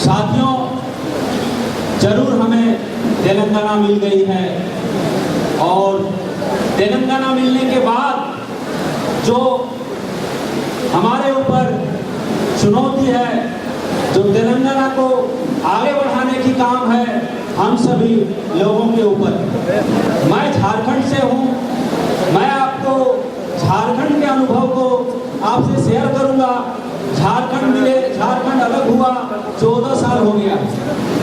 साथियों, जरूर हमें तेलंगाना मिल गई है और तेलंगाना मिलने के बाद जो हमारे ऊपर चुनौती है, जो तेलंगाना को आगे बढ़ाने की काम है, हम सभी लोगों के ऊपर। मैं झारखंड से हूँ, मैं आपको झारखंड के अनुभव को आपसे शेयर करूँगा। झारखंड अलग हुआ 14 साल हो गया।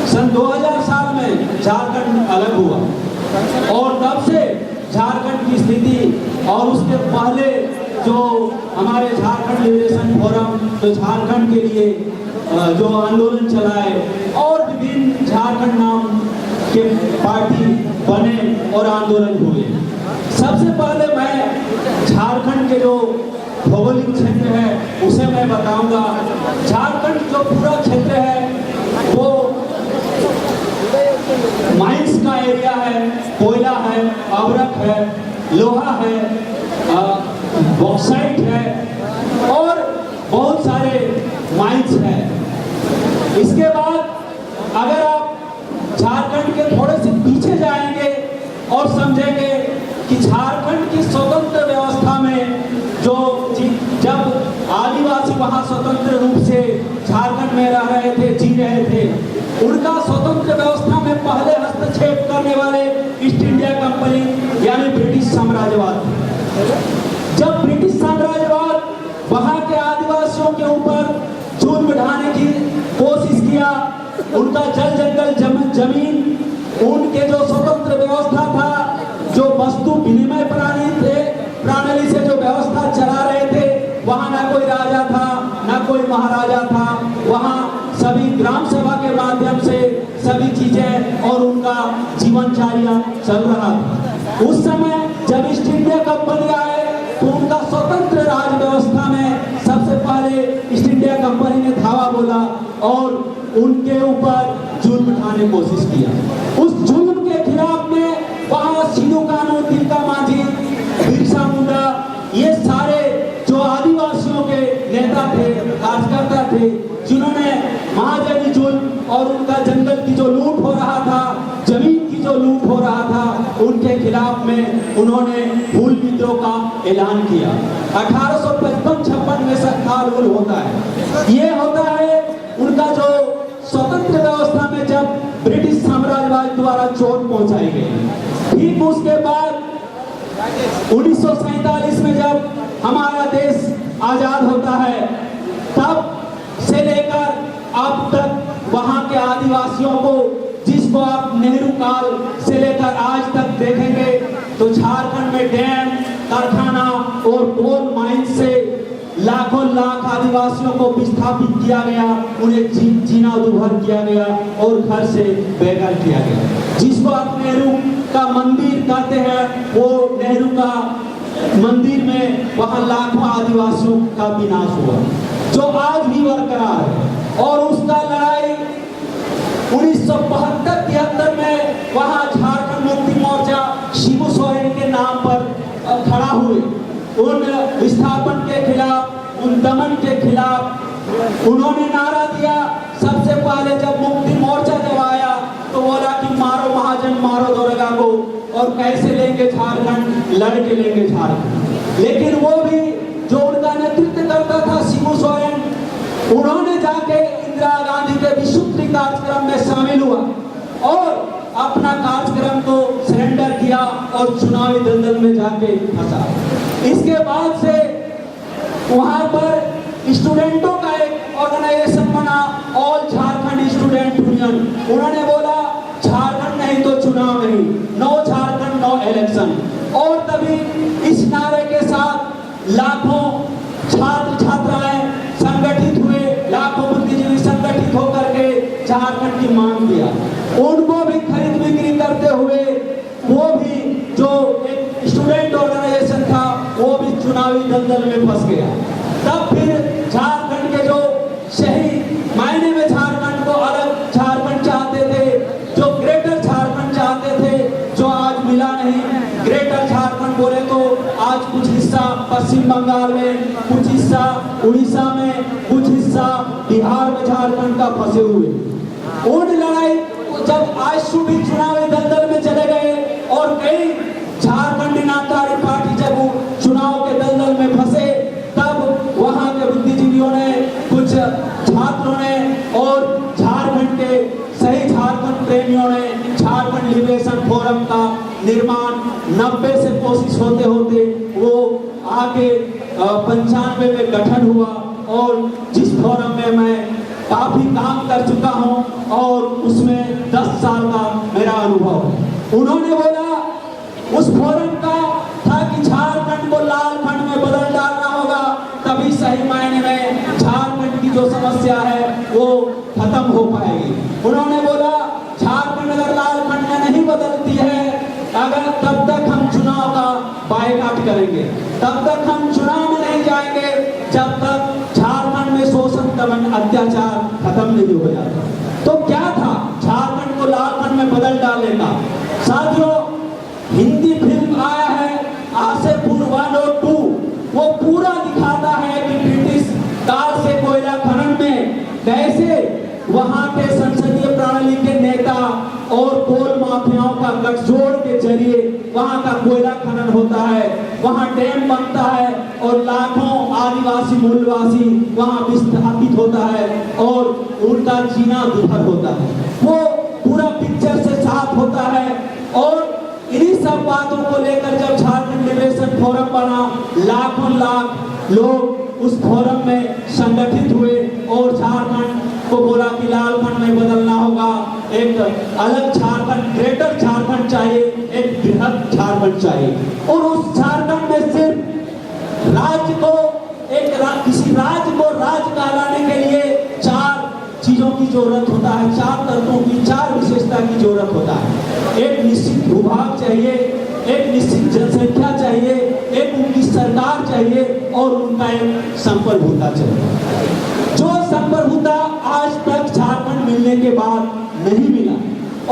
सन 2000 साल में झारखंड अलग हुआ और तब से झारखंड की स्थिति और उसके पहले जो हमारे झारखंड लिबरेशन फोरम जो झारखंड के लिए जो आंदोलन चलाए और विभिन्न झारखंड नाम के पार्टी बने और आंदोलन हुए। सबसे पहले मैं झारखंड के जो भौगोलिक क्षेत्र है उसे मैं बताऊंगा। झारखंड जो पूरा क्षेत्र है वो माइंस का एरिया है, कोयला है, अवरक है, लोहा है, बॉक्साइट है और बहुत सारे माइंस है। इसके बाद अगर आप झारखंड के थोड़े से पीछे जाएंगे और समझेंगे कि झारखंड की स्वतंत्र व्यवस्था में जो जब आदिवासी वहां स्वतंत्र रूप से झारखंड में रह रहे थे, जी रहे थे, उनका स्वतंत्र व्यवस्था में पहले हस्तक्षेप करने वाले ईस्ट इंडिया कंपनी यानी ब्रिटिश साम्राज्यवाद। जब ब्रिटिश साम्राज्यवाद वहां के आदिवासियों के ऊपर जुल्म ढाने की कोशिश किया, उनका जल जंगल जमीन, उनके जो स्वतंत्र व्यवस्था था, जो वस्तु विनिमय प्रणाली से जो व्यवस्था चला रहे थे, वहां ना कोई राजा था ना कोई महाराजा था, वहां सभी ग्राम सभा के माध्यम से सभी चीजें और उनका जीवनचर्या चल रहा था। उस समय जब ईस्ट इंडिया कंपनी आए तो उनका स्वतंत्र राज व्यवस्था में सबसे पहले ईस्ट इंडिया कंपनी ने धावा बोला और उनके ऊपर जुल्म उठाने की कोशिश किया। उस जुल्म के खिलाफ में वहां सिद्धू कान्हू, तिलका मांझी, बिरसा मुंडा, ये सारे जो आदिवासियों के नेता थे, कार्यकर्ता थे, जिन्होंने महाजनी जुल्म और उनका जंगल की जो लूट हो रहा था, जमीन की जो लूट हो रहा था, उनके खिलाफ में उन्होंने हूल विद्रोह का ऐलान किया। 1855-56 में सत्तारूढ़ होता है। ये होता है उनका जो स्वतंत्र व्यवस्था में जब ब्रिटिश साम्राज्यवाद द्वारा चोट पहुंचाई गई। ठीक उसके बाद 1947 में जब हमारा देश आजाद होता है, तब से लेकर अब तक वहां के आदिवासियों को, जिसको आप नेहरू काल से लेकर आज तक देखेंगे तो झारखंड में डैम, कारखाना और कोल माइन से लाखों लाख आदिवासियों को विस्थापित किया गया, उन्हें जीना दुभर किया गया और घर से बेघर किया गया। जिसको आप नेहरू का मंदिर कहते हैं, वो नेहरू का मंदिर में वहां लाखों आदिवासियों का विनाश हुआ, जो आज भी बरकरार है। और उसका लड़ाई 1972-73 में वहां झारखंड मुक्ति मोर्चा शिबू सोरेन के नाम पर खड़ा हुए। उन विस्थापन के खिलाफ, उन दमन के खिलाफ उन्होंने नारा दिया। सबसे पहले जब मुक्ति मोर्चा जब आया तो बोला कि मारो महाजन, मारो दरोगा को, और कैसे लेंगे झारखंड, लड़के लेंगे झारखंड। लेकिन वो भी जो उनका नेतृत्व करता था शिबू सोरेन, उन्होंने जाके इंदिरा गांधी के विशुद्धि कार्यक्रम में शामिल हुआ और अपना कार्यक्रम को सरेंडर किया और चुनावी दलदल में जाके फंसा। इसके बाद से वहां पर स्टूडेंटों का एक ऑर्गेनाइजेशन बना, ऑल झारखंड स्टूडेंट यूनियन। उन्होंने बोला झारखंड नहीं तो चुनाव नहीं, नो झारखंड नो इलेक्शन। और तभी इस नारे के साथ लाखों छात्र छात्राएं संगठित हुए, लाखों बुद्धिजीवी संगठित होकर के झारखंड की मांग किया। उनको भी खरीद बिक्री करते हुए वो भी जो एक स्टूडेंट ऑर्गेनाइजेशन था वो भी चुनावी दलदल में फंस गया। तब फिर झारखंड के जो सही मायने में झारखंड को अलग झारखंड चाहते थे, जो ग्रेटर झारखंड चाहते थे, जो आज मिला नहीं। ग्रेटर झारखंड बोले तो आज कुछ हिस्सा पश्चिम बंगाल में, कुछ हिस्सा उड़ीसा में, कुछ हिस्सा बिहार में झारखंड का फंसे हुए। उन लड़ाई जब आशु भी चुनावी दलदल में चले गए और कई झारखंड क्रांतिकारी पार्टी जब चुनाव के दलदल में फंसे, तब वहां के बुद्धिजीवियों ने, कुछ छात्रों ने और झारखंड के सही झारखंड प्रेमियों ने झारखंड लिबरेशन फोरम का निर्माण 90 से कोशिश होते होते वो आगे 95 में गठन हुआ, और जिस फोरम में मैं काफी काम कर चुका हूं और उसमें 10 साल का मेरा अनुभव है। उन्होंने बोला उस फोरम का था कि झारखंड को लाल खंड में बदल डालना होगा, तभी सही मायने में झारखंड की जो समस्या है वो खत्म हो पाएगी। उन्होंने बोला झारखंड अगर लाल खंड में नहीं बदलती है, अगर तब तक हम चुनाव का बायकॉट करेंगे, तब तक हम चुनाव में नहीं जाएंगे जब तक झारखंड में शोषण, दमन, अत्याचार खत्म नहीं हो जाता। तो क्या था झारखंड को लाल खंड में बदल डालने का? साथियों, हिंदी फिल्म आया है आसेपुर 1 और 2, वो पूरा दिखाता है कि ब्रिटिश काल से कोयला खनन में कैसे वहां के संसदीय प्रणाली के नेता और कोल माफियाओं का गठजोड़ के जरिए वहां का कोयला खनन होता है, वहां डैम बनता है और लाखों आदिवासी मूलवासी वहां विस्थापित होता है और उनका जीना दुर्भर होता है। वो पूरा पिक्चर से साफ होता है। और इन्हीं सब बातों को लेकर जब झारखंड लिबरेशन फोरम बना, लाखों लाख लोग उस फोरम में संगठित हुए और झारखंड को बोला कि लाल खंड में बदलना होगा, एक अलग झारखंड, ग्रेटर झारखंड चाहिए, एक बृहद झारखंड चाहिए। और उस झारखंड में सिर्फ राज्य को किसी राज्य को राज्य कहलाने के लिए 4 चीजों की जरूरत होता है, 4 तत्वों की, 4 विशेषता की जरूरत होता है। एक निश्चित भूभाग चाहिए, एक निश्चित जनसंख्या चाहिए, एक उनकी सरकार चाहिए और उनका एक संप्रभुता चाहिए। जो संप्रभुता आज तक झारखंड मिलने के बाद नहीं मिला,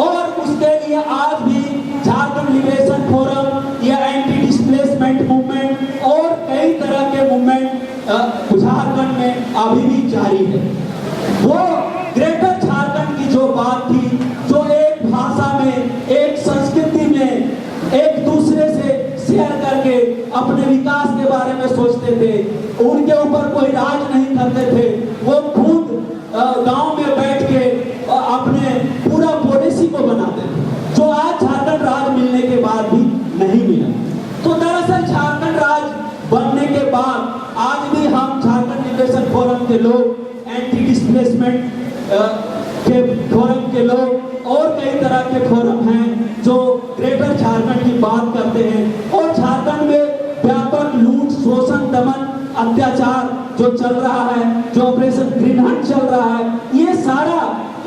और उसके लिए आज भी झारखंड लिबरेशन फोरम या एंटी डिस्प्लेसमेंट मूवमेंट और कई तरह के मूवमेंट झारखंड में अभी भी जारी है। वो ग्रेटर झारखंड की जो बात थी, जो एक भाषा में, एक संस्कृति में एक दूसरे से शेयर करके अपने विकास के बारे में सोचते थे, उनके ऊपर कोई राज नहीं करते थे, वो खुद गांव में बैठ के अपने पूरा पॉलिसी को बनाते थे, जो आज झारखंड राज मिलने के बाद भी नहीं मिला। तो दरअसल झारखंड राज बनने के बाद आज भी हम झारखंड लिबरेशन फोरम के लोग, एंटी डिस्प्लेसमेंट के फोरम के लोग और कई तरह के फोरम हैं जो ग्रेटर झारखंड की बात करते हैं। और झारखंड में व्यापक लूट, शोषण, दमन, अत्याचार जो चल रहा है, जो ऑपरेशन ग्रीन हंट चल रहा है, ये सारा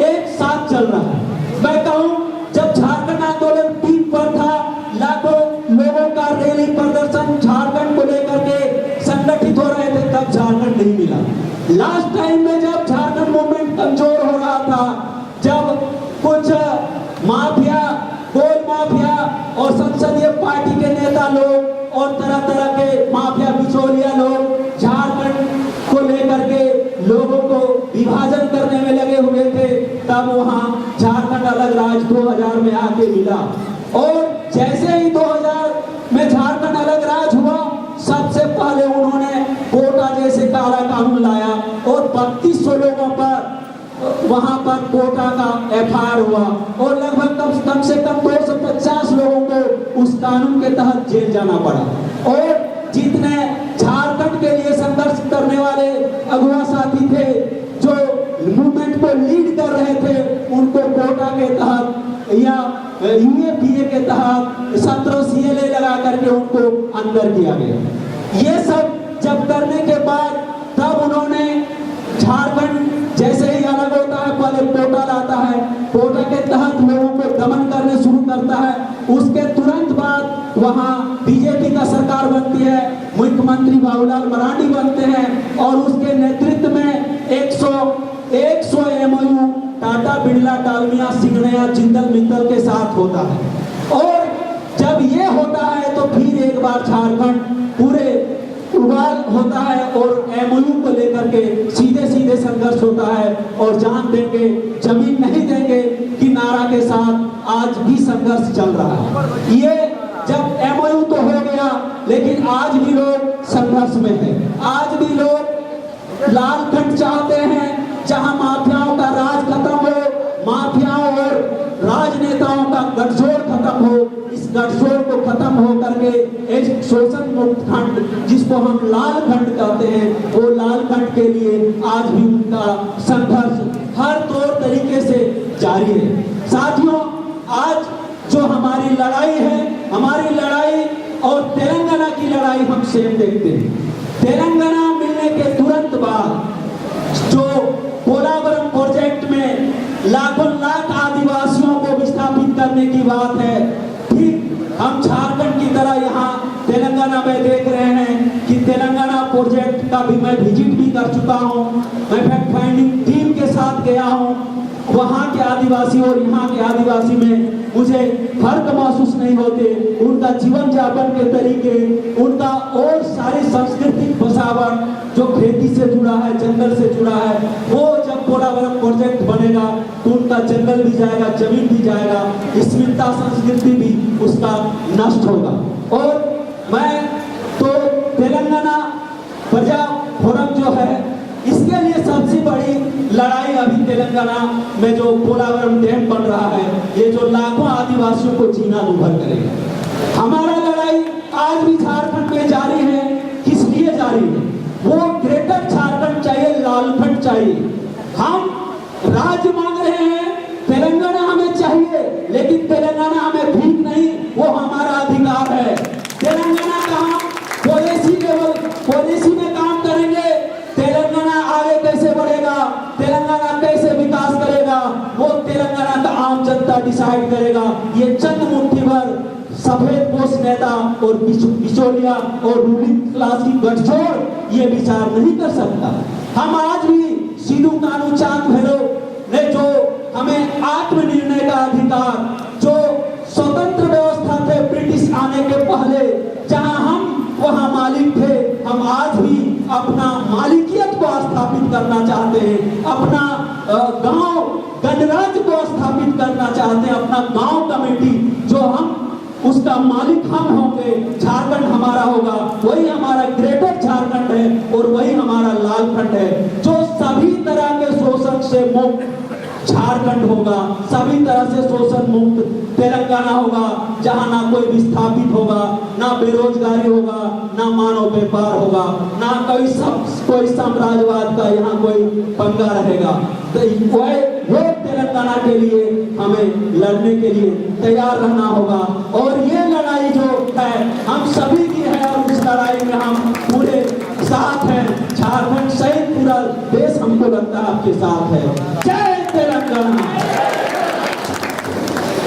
एक साथ चल रहा है। मैं कहूं, जब झारखंड आंदोलन पीक पर था, लाखों लोगों का रैली प्रदर्शन झारखंड को लेकर के संगठित हो रहे थे, तब झारखंड नहीं मिला। लास्ट टाइम में जब झारखंड मूवमेंट कमजोर हो रहा था, जब कुछ माफिया, कोल माफिया और संसदीय पार्टी के नेता लोग और तरह तरह के माफिया बिचौलिया लोग झारखंड को लेकर के लोगों को विभाजन करने में लगे हुए थे, तब वहां झारखंड अलग राज्य 2000 में आके मिला। और जैसे ही 2000 में झारखंड अलग राज्य हुआ, सबसे पहले उन्होंने कोटा जैसे काला कानून लाया और 3200 लोगों पर वहां पर कोटा का एफआईआर हुआ और लगभग कम से कम 250 लोगों को उस कानून के तहत जेल जाना पड़ा। और जितने झारखंड के लिए संघर्ष करने वाले अगुवा साथी थे, जो मूवमेंट को लीड कर रहे थे, उनको कोटा के तहत या यूएपीए के तहत 17 सीएलए लगा करके उनको अंदर किया गया। ये सब जब करने के बाद तब उन्होंने झारखंड जैसे ही अलग होता है, पहले कोटा लाता है, कोटा के तहत लोगों को दमन करने शुरू करता है। उसके तुरंत बाद वहां बीजेपी का सरकार बनती है, मुख्यमंत्री बाबूलाल मरांडी बनते हैं और उसके नेतृत्व में 100 एमओयू टाटा, बिरला, डालमिया, सिंघनैया, जिंदल मित्तल के साथ होता है। और जब ये होता है तो फिर एक बार झारखंड पूरे उबाल होता है और एमओयू को लेकर के सीधे सीधे संघर्ष होता है और जान देंगे जमीन नहीं देंगे कि नारा के साथ आज भी संघर्ष चल रहा है। ये जब एमओयू तो हो गया, लेकिन आज भी लोग संघर्ष में है। आज भी लोग लाल खंड चाहते हैं जहां माफियाओं का राज खत्म हो, माफियाओं और राजनेताओं का गठजोड़ खत्म हो। इस गठजोड़ को खत्म हो करके एक शोषण मुक्त खंड जिसको हम लाल खंड कहते हैं, वो लाल खंड के लिए आज भी उनका संघर्ष हर तौर तरीके से जारी है। साथियों, आज जो हमारी लड़ाई है, हमारी लड़ाई और तेलंगाना की लड़ाई हम सेम देखते हैं। तेलंगाना मिलने के तुरंत बाद जो पोलावरम प्रोजेक्ट में लाखों लाख आदिवासियों को विस्थापित करने की बात है, ठीक हम झारखंड की तरह यहाँ तेलंगाना में देख रहे हैं कि तेलंगाना प्रोजेक्ट का भी मैं विजिट भी कर चुका हूँ। मैं फैक्ट फाइंडिंग टीम के साथ गया हूँ। वहाँ के आदिवासी और यहाँ के आदिवासी में मुझे फर्क महसूस नहीं होते। उनका जीवन यापन के तरीके, उनका और सारी सांस्कृतिक बसावट जो खेती से जुड़ा है, जंगल से जुड़ा है, वो जब पोलावरम प्रोजेक्ट बनेगा तो उनका जंगल भी जाएगा, जमीन भी जाएगा, स्मिता संस्कृति भी उसका नष्ट होगा। और मैं तो तेलंगाना प्रजा फोरम जो है, इसके लिए सबसे बड़ी लड़ाई अभी तेलंगाना में जो पोलावरम डैम बन रहा है, ये जो लाखों आदिवासियों को जीना दुभर करेगा। हमारा लड़ाई आज भी झारखंड में जारी है। किस लिए जारी है? वो ग्रेटर झारखंड चाहिए, लालखंड चाहिए। हम राज्य मांग रहे हैं, तेलंगाना हमें चाहिए, लेकिन तेलंगाना हमें भीख नहीं, वो हमारा अधिकार है। तेलंगाना का हम पॉलिसी लेवल, पॉलिसी में काम करेंगे। तेलंगाना आगे कैसे बढ़ेगा, तेलंगाना कैसे विकास करेगा, वो तेलंगाना का आम जनता डिसाइड करेगा। ये चंद मुट्ठी भर सफेद पोष नेता और बिचौलिया और रूलिंग क्लास की गठजोड़ ये विचार नहीं कर सकता। हम आज भी सिद्धू कानू चांद भैरव ने जो हमें आत्मनिर्णय का अधिकार, जो स्वतंत्र व्यवस्था थे ब्रिटिश आने के पहले, जहां हम वहां मालिक थे, हम आज भी अपना मालिकियत को स्थापित करना चाहते हैं। अपना गांव गणराज्य को स्थापित करना चाहते हैं। अपना गांव कमेटी जो हम उसका मालिक हम होंगे, झारखंड हमारा होगा, वही हमारा ग्रेटर झारखंड है और वही हमारा लाल खंड है, जो सभी तरह के शोषण से मुक्त झारखंड होगा, सभी तरह से शोषण मुक्त तेलंगाना होगा, जहां ना कोई विस्थापित होगा, ना बेरोजगारी होगा, ना मानव व्यापार होगा, ना कोई साम्राज्यवाद का यहाँ कोई पंगा रहेगा। तो वो तेलंगाना के लिए हमें लड़ने के लिए तैयार रहना होगा। और ये लड़ाई जो है हम सभी की है और उस लड़ाई में हम पूरे साथ हैं। झारखंड सहित पूरा देश हमको लगता है आपके साथ है। जय